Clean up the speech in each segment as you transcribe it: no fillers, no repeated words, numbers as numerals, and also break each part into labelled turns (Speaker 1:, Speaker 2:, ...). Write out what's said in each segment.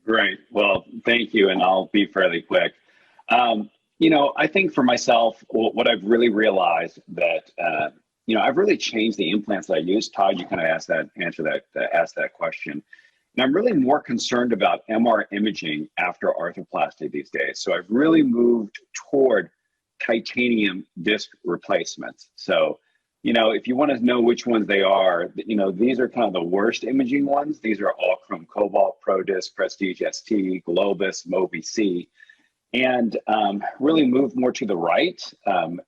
Speaker 1: Great. Well, thank you, and I'll be fairly quick. I think for myself, what I've really realized that I've really changed the implants that I use. Todd, you kind of asked that question, and I'm really more concerned about MR imaging after arthroplasty these days. So I've really moved toward titanium disc replacements. So, if you want to know which ones they are, these are kind of the worst imaging ones. These are all Chrome Cobalt, ProDisc, Prestige ST, Globus, Mobi C, and really move more to the right.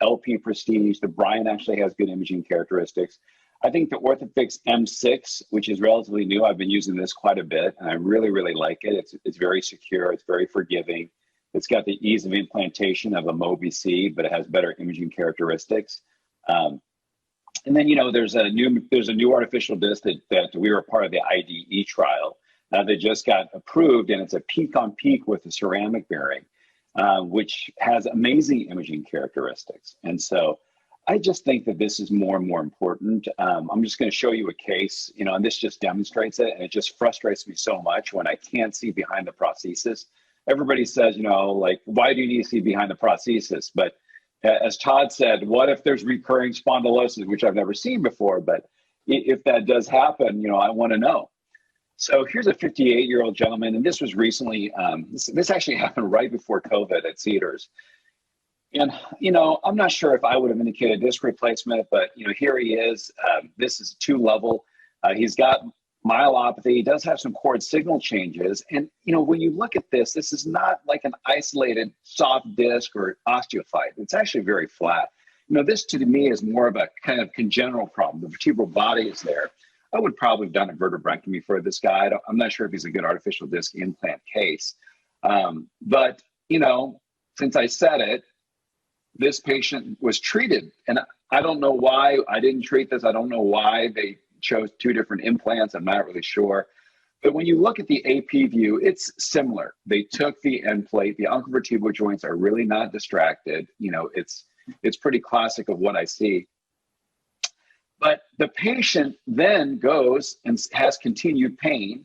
Speaker 1: LP Prestige, the Brian actually has good imaging characteristics. I think the Orthofix M6, which is relatively new, I've been using this quite a bit, and I really, really like it. It's very secure, it's very forgiving. It's got the ease of implantation of a Mobi C, but it has better imaging characteristics. And then, there's a new artificial disc that we were part of the IDE trial that just got approved, and it's a peak on peak with a ceramic bearing, which has amazing imaging characteristics. And so I just think that this is more and more important. I'm just going to show you a case, and this just demonstrates it. And it just frustrates me so much when I can't see behind the prosthesis. Everybody says, like, why do you need to see behind the prosthesis? But as Todd said, what if there's recurring spondylosis, which I've never seen before? But if that does happen, I want to know. So here's a 58-year-old gentleman, and this was recently, this actually happened right before COVID at Cedars. And, I'm not sure if I would have indicated disc replacement, but, here he is. This is 2-level. He's got myelopathy. He does have some cord signal changes. And, when you look at this, this is not like an isolated soft disc or osteophyte. It's actually very flat. This to me is more of a kind of congenital problem. The vertebral body is there. I would probably have done a vertebrectomy for this guy. I'm not sure if he's a good artificial disc implant case. But, since I said it, this patient was treated. And I don't know why I didn't treat this. I don't know why they chose 2 different implants. I'm not really sure. But when you look at the AP view, it's similar. They took the end plate. The uncovertebral joints are really not distracted. It's pretty classic of what I see. But the patient then goes and has continued pain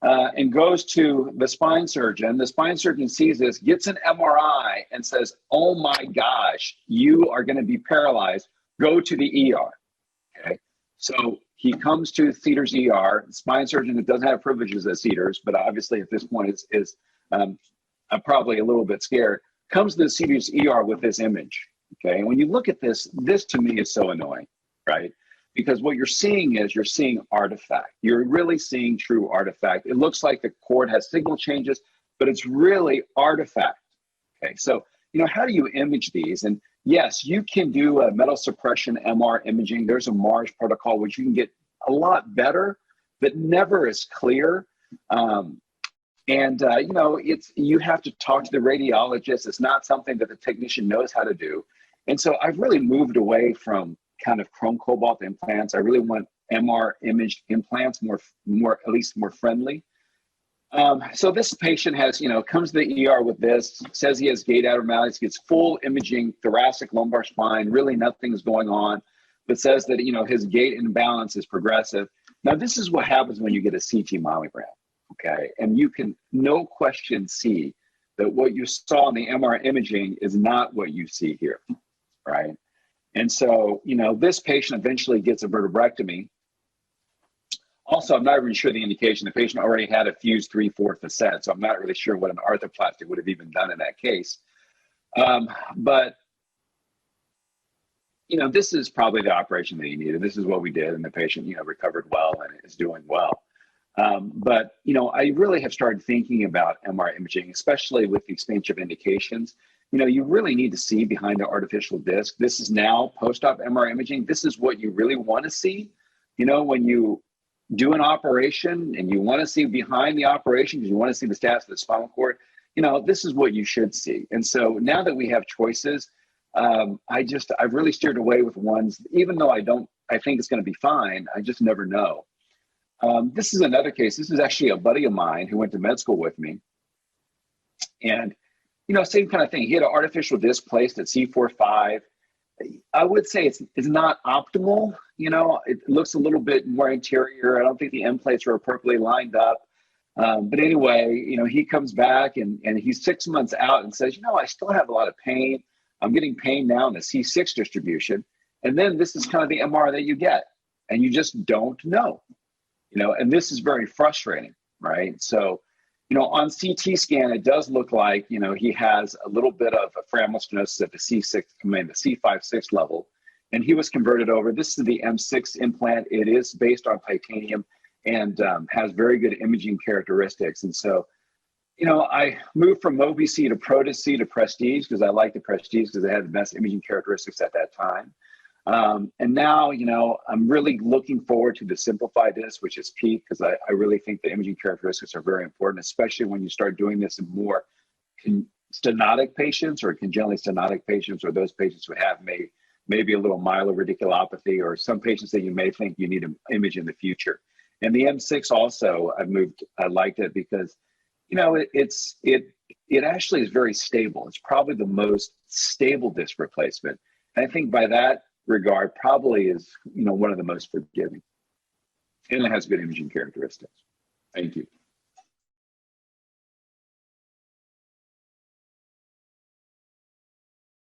Speaker 1: and goes to the spine surgeon. The spine surgeon sees this, gets an MRI, and says, oh my gosh, you are going to be paralyzed. Go to the ER. Okay. So he comes to Cedars ER, spine surgeon that doesn't have privileges at Cedars, but obviously at this point is probably a little bit scared, comes to the Cedars ER with this image. Okay. And when you look at this to me is so annoying, right? Because what you're seeing artifact. You're really seeing true artifact. It looks like the cord has signal changes, but it's really artifact. Okay, so how do you image these? And yes, you can do a metal suppression MR imaging. There's a MARS protocol which you can get a lot better, but never as clear. You have to talk to the radiologist. It's not something that the technician knows how to do. And so I've really moved away from kind of Chrome Cobalt implants. I really want MR imaged implants, more at least more friendly. So this patient has, comes to the ER with this, says he has gait abnormalities, gets full imaging, thoracic, lumbar spine, really nothing's going on, but says that, his gait imbalance is progressive. Now, this is what happens when you get a CT mammogram, okay? And you can, no question, see that what you saw in the MR imaging is not what you see here, right? And so, this patient eventually gets a vertebrectomy. Also, I'm not even sure the indication. The patient already had a fused 3/4 facet, so I'm not really sure what an arthroplasty would have even done in that case. But this is probably the operation that he needed. This is what we did, and the patient, recovered well and is doing well. But I really have started thinking about MR imaging, especially with the expansion of indications. You really need to see behind the artificial disc. This is now post-op MR imaging. This is what you really want to see. When you do an operation and you want to see behind the operation because you want to see the status of the spinal cord, this is what you should see. And so now that we have choices, I've really steered away with ones, even though I think it's going to be fine. I just never know. This is another case. This is actually a buddy of mine who went to med school with me. And, same kind of thing. He had an artificial disc placed at C4-5. I would say it's not optimal. It looks a little bit more anterior. I don't think the end plates are appropriately lined up. But anyway, he comes back and he's 6 months out and says, I still have a lot of pain. I'm getting pain now in the C6 distribution. And then this is kind of the MR that you get, and you just don't know, and this is very frustrating, right? So, on CT scan, it does look like, he has a little bit of a foraminal stenosis at the the C5-6 level, and he was converted over. This is the M6 implant. It is based on titanium and has very good imaging characteristics. And so, I moved from Mobi-C to Protus-C to Prestige because I like the Prestige because it had the best imaging characteristics at that time. And now, I'm really looking forward to the simplified disc, which is Peak, because I really think the imaging characteristics are very important, especially when you start doing this in more stenotic patients or congenitally stenotic patients, or those patients who have maybe a little myeloradiculopathy, or some patients that you may think you need an image in the future. And the M6 also, I liked it because, it actually is very stable. It's probably the most stable disc replacement. And I think by that regard, probably is, one of the most forgiving. And it has good imaging characteristics. Thank you.